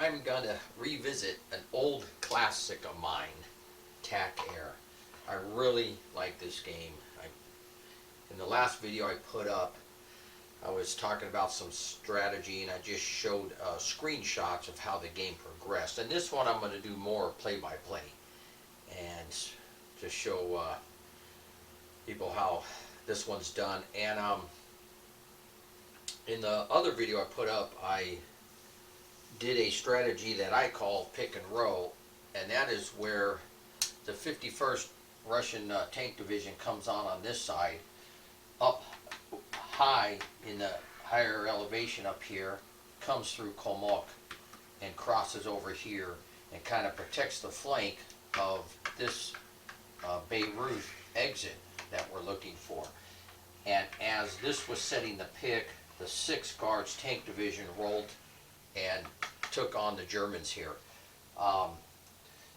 I'm going to revisit an old classic of mine, Tac Air. I really like this game. In the last video I put up, I was talking about some strategy, and I just showed screenshots of how the game progressed. And this one I'm going to do more play-by-play and just show people how this one's done. And in the other video I put up, I did a strategy that I call pick and roll, and that is where the 51st Russian tank division comes on this side, up high in the higher elevation up here, comes through Komok and crosses over here and kind of protects the flank of this Beirut exit that we're looking for. And as this was setting the pick, the 6th Guards tank division rolled and took on the Germans here.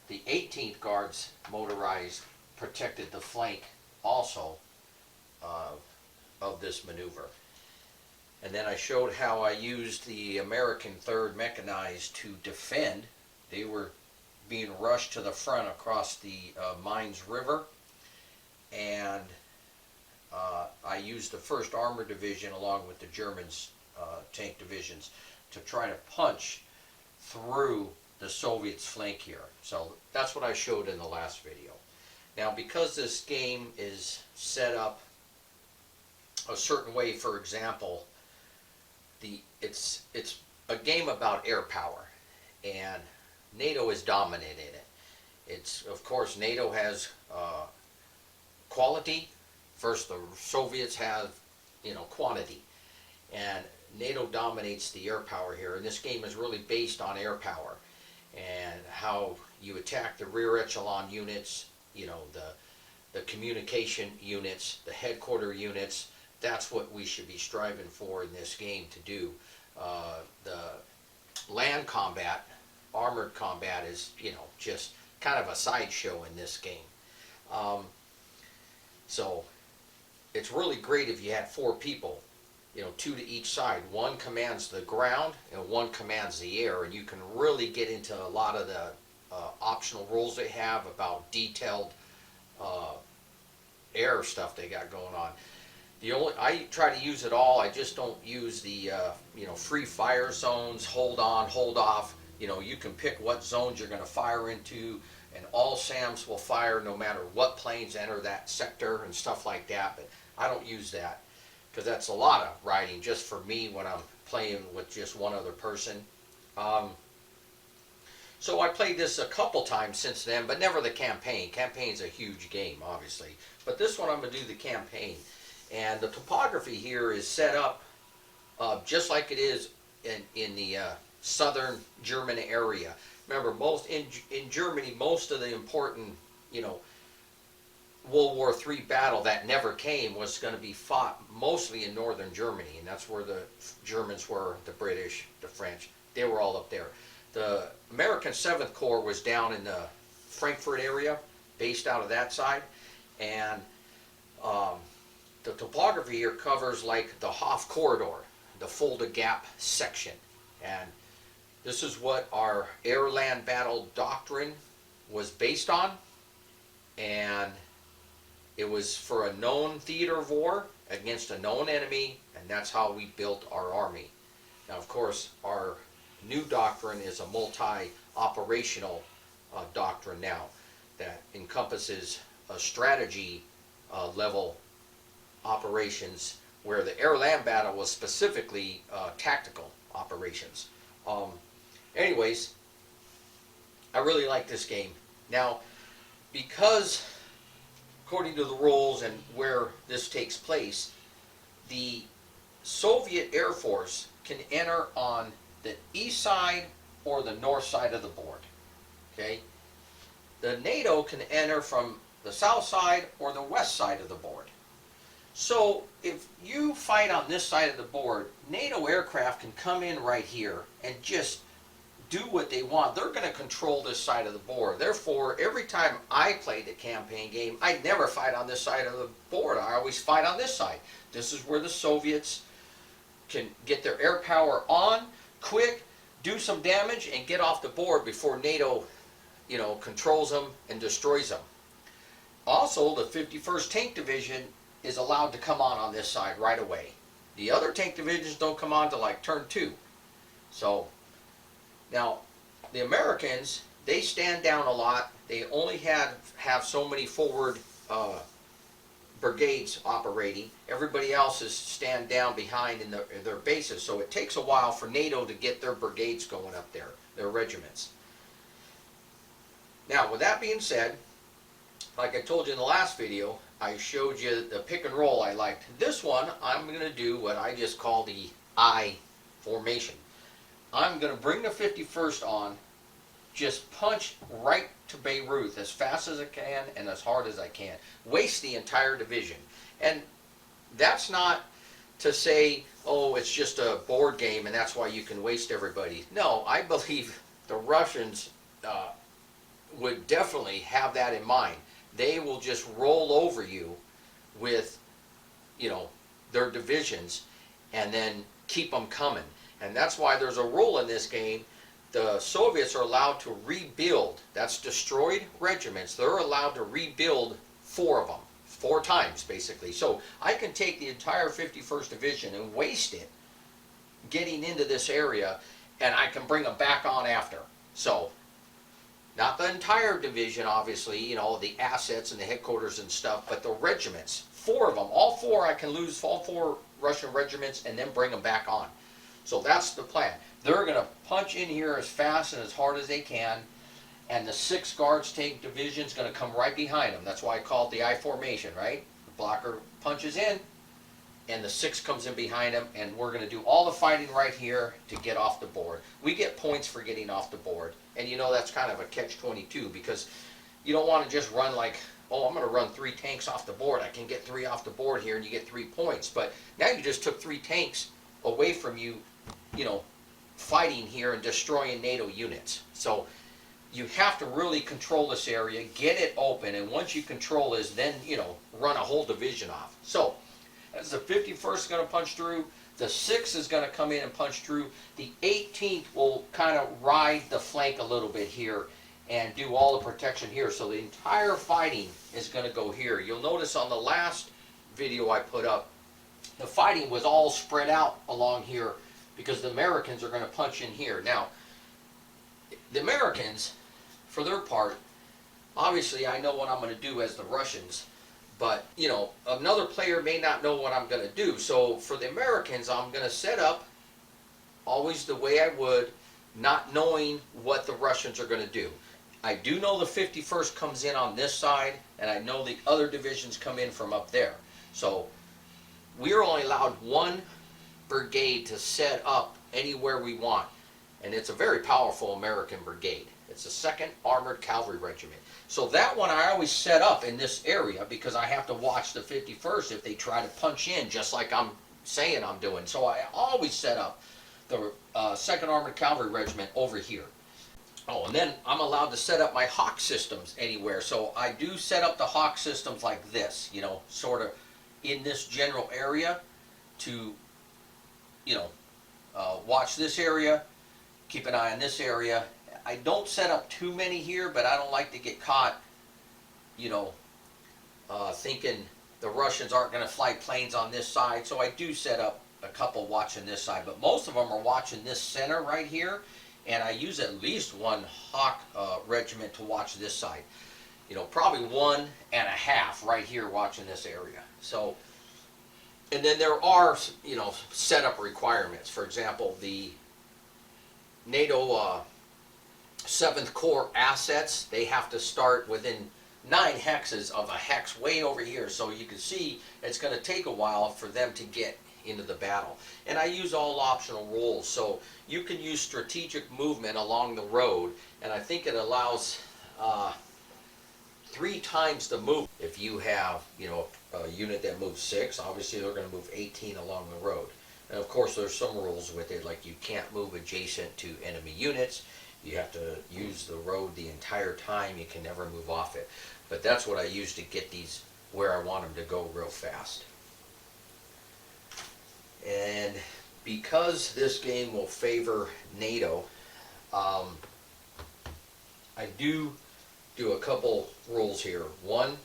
The 18th Guards motorized protected the flank also of this maneuver. And then I showed how I used the American 3rd Mechanized to defend. They were being rushed to the front across the Mines River, and I used the 1st Armored Division along with the Germans tank divisions to try to punch through the Soviets' flank here. So that's what I showed in the last video. Now, because this game is set up a certain way, for example, it's a game about air power, and NATO is dominant in it. It's, of course, NATO has quality. First, the Soviets have, quantity, and NATO dominates the air power here. And this game is really based on air power and how you attack the rear echelon units, the communication units, the headquarter units. That's what we should be striving for in this game to do. The land combat, armored combat is, just kind of a sideshow in this game. So it's really great if you had 4 people, 2 to each side. One commands the ground and one commands the air, and you can really get into a lot of the optional rules they have about detailed air stuff they got going on. I try to use it all. I just don't use the free fire zones, hold on, hold off. You can pick what zones you're going to fire into, and all SAMs will fire no matter what planes enter that sector and stuff like that. But I don't use that because that's a lot of writing just for me when I'm playing with just one other person. So I played this a couple times since then, but never the campaign. Campaign's a huge game, obviously. But this one I'm going to do the campaign. And the topography here is set up just like it is in the southern German area. Remember, in Germany, most of the important, World War III battle that never came was going to be fought mostly in northern Germany, and that's where the Germans were, the British, the French. They were all up there. The American 7th Corps was down in the Frankfurt area, based out of that side, and the topography here covers like the Hof corridor, the Fulda Gap section. And this is what our air-land battle doctrine was based on. And it was for a known theater of war against a known enemy, and that's how we built our army. Now, of course, our new doctrine is a multi-operational doctrine now that encompasses a strategy level operations, where the air-land battle was specifically tactical operations. Anyways, I really like this game. Now, because according to the rules and where this takes place, the Soviet Air Force can enter on the east side or the north side of the board. Okay? The NATO can enter from the south side or the west side of the board. So if you fight on this side of the board, NATO aircraft can come in right here and just do what they want. They're going to control this side of the board. Therefore, every time I play the campaign game, I never fight on this side of the board. I always fight on this side. This is where the Soviets can get their air power on quick. do some damage and get off the board before NATO, controls them and destroys them. Also, the 51st Tank Division is allowed to come on this side right away. The other tank divisions don't come on till like turn 2. So, now, the Americans, they stand down a lot. They only have so many forward brigades operating. Everybody else is stand down behind in their bases. So it takes a while for NATO to get their brigades going up there, their regiments. Now, with that being said, like I told you in the last video, I showed you the pick and roll I liked. This one, I'm going to do what I just call the I formation. I'm going to bring the 51st on, just punch right to Beirut as fast as I can and as hard as I can. Waste the entire division. And that's not to say, oh, it's just a board game and that's why you can waste everybody. No, I believe the Russians would definitely have that in mind. They will just roll over you with, their divisions and then keep them coming. And that's why there's a rule in this game. The Soviets are allowed to rebuild. That's destroyed regiments. They're allowed to rebuild 4 of them. 4 times, basically. So I can take the entire 51st Division and waste it getting into this area, and I can bring them back on after. So, not the entire division, obviously, the assets and the headquarters and stuff, but the regiments. 4 of them. All 4 I can lose, all 4 Russian regiments, and then bring them back on. So that's the plan. They're going to punch in here as fast and as hard as they can, and the 6th Guards Tank Division is going to come right behind them. That's why I call it the I formation, right? The blocker punches in, and the 6th comes in behind them, and we're going to do all the fighting right here to get off the board. We get points for getting off the board, and that's kind of a catch-22, because you don't want to just run like, oh, I'm going to run 3 tanks off the board. I can get 3 off the board here, and you get 3 points. But now you just took 3 tanks away from you, fighting here and destroying NATO units. So you have to really control this area, get it open, and once you control this, then, run a whole division off. So, as the 51st is going to punch through, the 6th is going to come in and punch through, the 18th will kind of ride the flank a little bit here and do all the protection here. So the entire fighting is going to go here. You'll notice on the last video I put up, the fighting was all spread out along here because the Americans are going to punch in here. Now, the Americans, for their part, obviously I know what I'm going to do as the Russians, but, another player may not know what I'm going to do. So for the Americans, I'm going to set up always the way I would, not knowing what the Russians are going to do. I do know the 51st comes in on this side, and I know the other divisions come in from up there. So we're only allowed 1 brigade to set up anywhere we want. And it's a very powerful American brigade. It's the 2nd Armored Cavalry Regiment. So that one I always set up in this area because I have to watch the 51st if they try to punch in just like I'm saying I'm doing. So I always set up the 2nd Armored Cavalry Regiment over here. Oh, and then I'm allowed to set up my Hawk systems anywhere. So I do set up the Hawk systems like this, sort of in this general area to, watch this area, keep an eye on this area. I don't set up too many here, but I don't like to get caught, thinking the Russians aren't going to fly planes on this side. So I do set up a couple watching this side, but most of them are watching this center right here. And I use at least 1 Hawk regiment to watch this side. Probably 1.5 right here watching this area. So, and then there are, setup requirements. For example, the NATO 7th Corps assets, they have to start within 9 hexes of a hex way over here. So you can see it's going to take a while for them to get into the battle. And I use all optional roles, so you can use strategic movement along the road, and I think it allows 3 times the move. If you have, a unit that moves 6, obviously they're going to move 18 along the road. And of course there's some rules with it, like you can't move adjacent to enemy units. You have to use the road the entire time. You can never move off it. But that's what I use to get these where I want them to go real fast. And because this game will favor NATO, um, I do a couple rules here. One,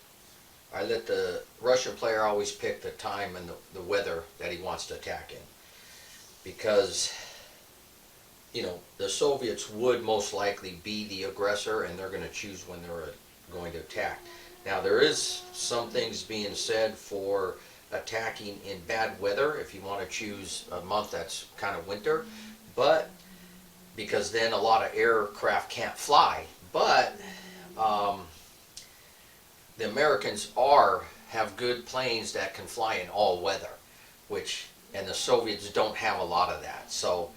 I let the Russian player always pick the time and the weather that he wants to attack in, because the Soviets would most likely be the aggressor, and they're going to choose when they're going to attack. Now there is some things being said for attacking in bad weather if you want to choose a month that's kind of winter, but because then a lot of aircraft can't fly. But um, the Americans are have good planes that can fly in all weather, which and the Soviets don't have a lot of that. So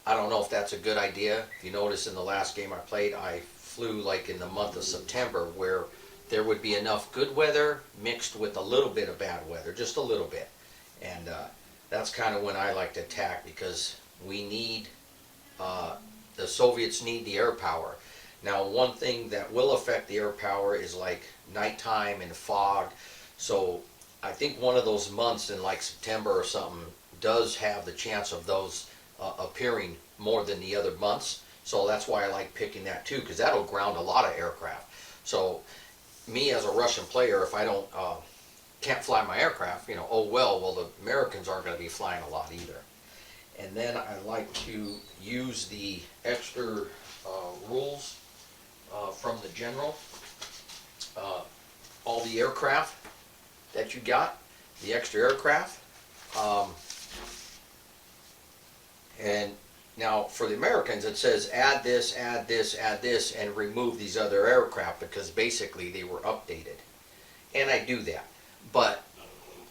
I don't know if that's a good idea. If you notice in the last game I played, I flew like in the month of September where there would be enough good weather mixed with a little bit of bad weather, just a little bit. And that's kind of when I like to attack because we need, uh, the Soviets need the air power. Now, one thing that will affect the air power is like nighttime and fog. So I think one of those months in like September or something does have the chance of those appearing more than the other months. So that's why I like picking that too, because that'll ground a lot of aircraft. So me as a Russian player, if I don't can't fly my aircraft, oh well. Well, the Americans aren't going to be flying a lot either. And then I like to use the extra rules from the general. Uh, all the aircraft that you got, the extra aircraft. Um, and now for the Americans, it says add this, add this, add this, and remove these other aircraft because basically they were updated. And I do that. But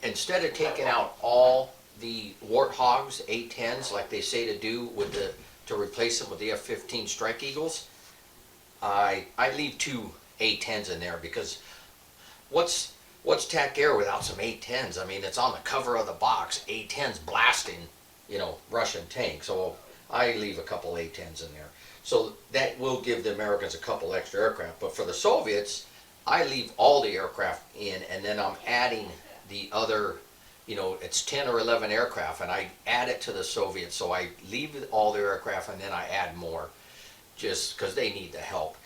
instead of taking out all the Warthogs, A-10s, like they say to do with to replace them with the F-15 Strike Eagles, I leave two A-10s in there because what's what's Tac Air without some A-10s? I mean, it's on the cover of the box, A-10s blasting, Russian tanks. So I leave a couple A-10s in there. So that will give the Americans a couple extra aircraft. But for the Soviets, I leave all the aircraft in, and then I'm adding the other, it's 10 or 11 aircraft, and I add it to the Soviets. So I leave all their aircraft, and then I add more, just because they need the help.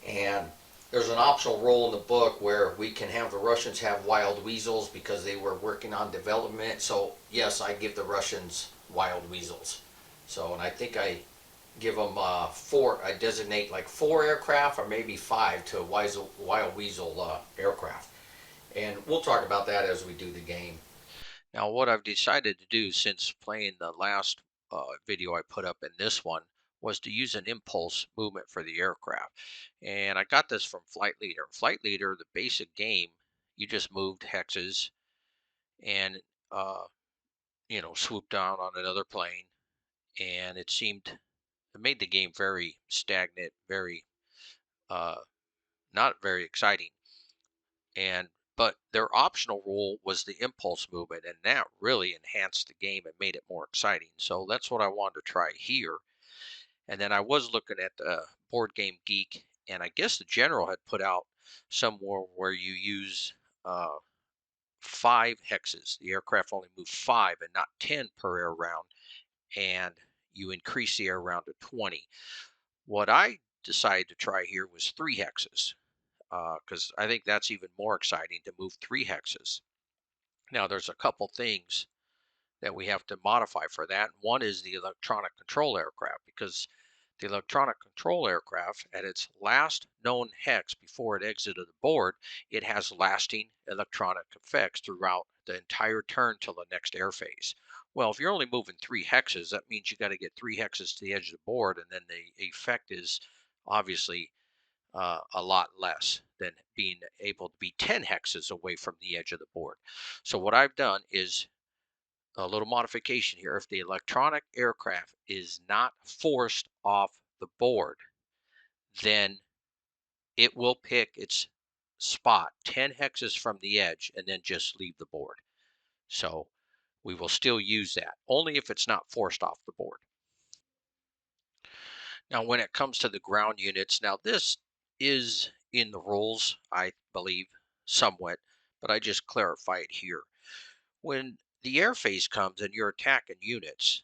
And there's an optional role in the book where we can have the Russians have wild weasels because they were working on development. So yes, I give the Russians wild weasels. So, and I think I give them four. I designate like four aircraft or maybe five to wild weasel aircraft. And we'll talk about that as we do the game. Now, what I've decided to do since playing the last video I put up in this one was to use an impulse movement for the aircraft. And I got this from Flight Leader. Flight Leader, the basic game, you just moved hexes and, uh, swooped down on another plane. And it made the game very stagnant, very, uh, not very exciting. And but their optional rule was the impulse movement, and that really enhanced the game and made it more exciting. So that's what I wanted to try here. And then I was looking at the Board Game Geek, and I guess the General had put out somewhere where you use uh, 5 hexes. The aircraft only move 5 and not 10 per air round, and you increase the air round to 20. What I decided to try here was 3 hexes because I think that's even more exciting to move 3 hexes. Now, there's a couple things that we have to modify for that. One is the electronic control aircraft, because the electronic control aircraft, at its last known hex before it exited the board, it has lasting electronic effects throughout the entire turn till the next air phase. Well, if you're only moving 3 hexes, that means you got to get 3 hexes to the edge of the board, and then the effect is obviously a lot less than being able to be 10 hexes away from the edge of the board. So what I've done is a little modification here. If the electronic aircraft is not forced off the board, then it will pick its spot 10 hexes from the edge and then just leave the board. So we will still use that only if it's not forced off the board. Now, when it comes to the ground units, now this is in the rules, I believe, somewhat, but I just clarify it here. When the air phase comes and you're attacking units,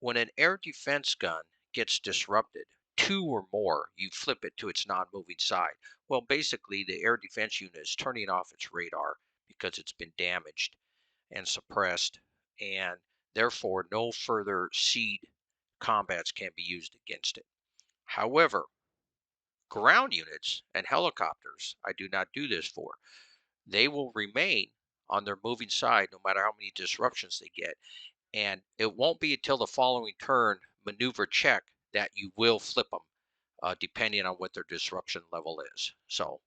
when an air defense gun gets disrupted, two or more, you flip it to its non-moving side. Well, basically, the air defense unit is turning off its radar because it's been damaged and suppressed, and therefore no further seed combats can be used against it. However, ground units and helicopters, I do not do this for. They will remain on their moving side no matter how many disruptions they get. And it won't be until the following turn maneuver check that you will flip them, depending on what their disruption level is. So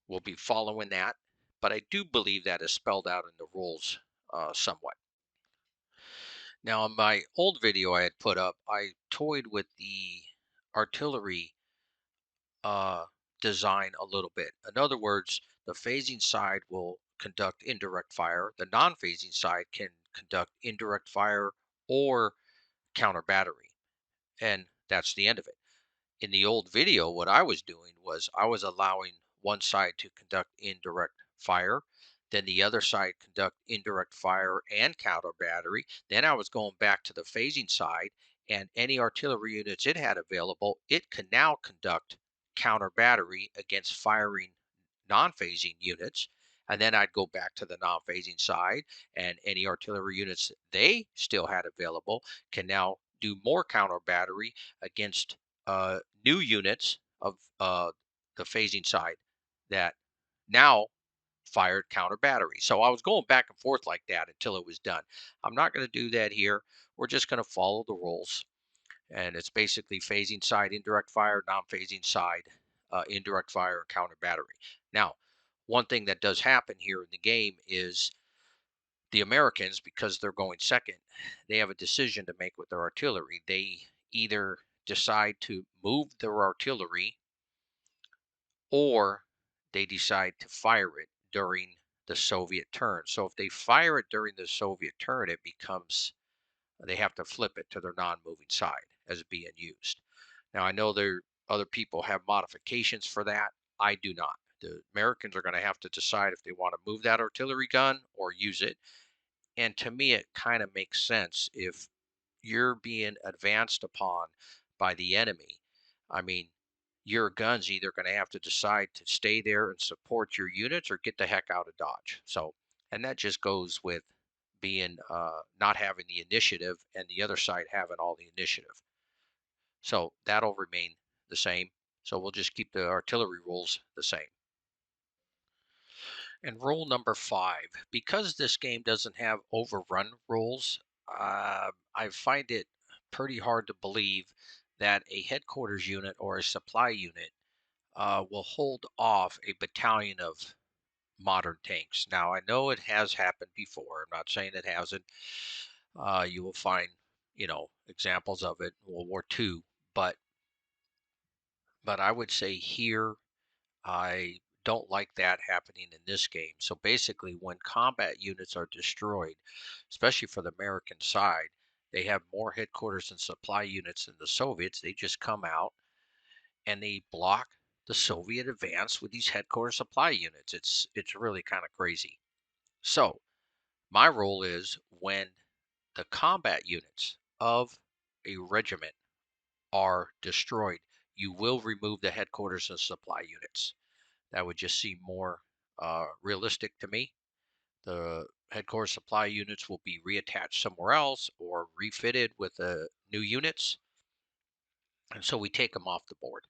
we'll be following that. But I do believe that is spelled out in the rules somewhat. Now, in my old video I had put up, I toyed with the artillery uh, design a little bit. In other words, the phasing side will conduct indirect fire. The non-phasing side can conduct indirect fire or counter battery, and that's the end of it. In the old video, what I was doing was I was allowing one side to conduct indirect fire, then the other side conduct indirect fire and counter battery. Then I was going back to the phasing side, and any artillery units it had available, it can now conduct counter battery against firing non-phasing units. And then I'd go back to the non-phasing side, and any artillery units they still had available can now do more counter battery against new units of the phasing side that now fired counter battery. So I was going back and forth like that until it was done. I'm not going to do that here. We're just going to follow the rules. And it's basically phasing side, indirect fire, non-phasing side, indirect fire, and counter battery. Now, one thing that does happen here in the game is the Americans, because they're going second, they have a decision to make with their artillery. They either decide to move their artillery or they decide to fire it during the Soviet turn. So if they fire it during the Soviet turn, it becomes they have to flip it to their non-moving side as being used. Now I know there other people have modifications for that. I do not. The Americans are going to have to decide if they want to move that artillery gun or use it. And to me, it kind of makes sense if you're being advanced upon by the enemy. I mean, your gun's either going to have to decide to stay there and support your units or get the heck out of Dodge. So, and that just goes with being not having the initiative and the other side having all the initiative. So that'll remain the same. So we'll just keep the artillery rules the same. And rule number 5, because this game doesn't have overrun rules, I find it pretty hard to believe that a headquarters unit or a supply unit will hold off a battalion of modern tanks. Now, I know it has happened before. I'm not saying it hasn't. You will find, examples of it in World War II, but I would say here I don't like that happening in this game. So basically, when combat units are destroyed, especially for the American side, they have more headquarters and supply units than the Soviets. They just come out and they block the Soviet advance with these headquarters supply units. It's really kind of crazy. So my role is when the combat units of a regiment are destroyed, you will remove the headquarters and supply units. That would just seem more realistic to me. The headquarters supply units will be reattached somewhere else or refitted with new units. And so we take them off the board.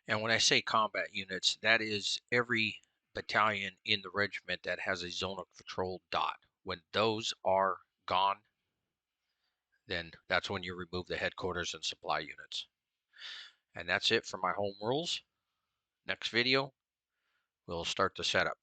And when I say combat units, that is every battalion in the regiment that has a zone of control dot. When those are gone, then that's when you remove the headquarters and supply units. And that's it for my home rules. Next video, we'll start the setup.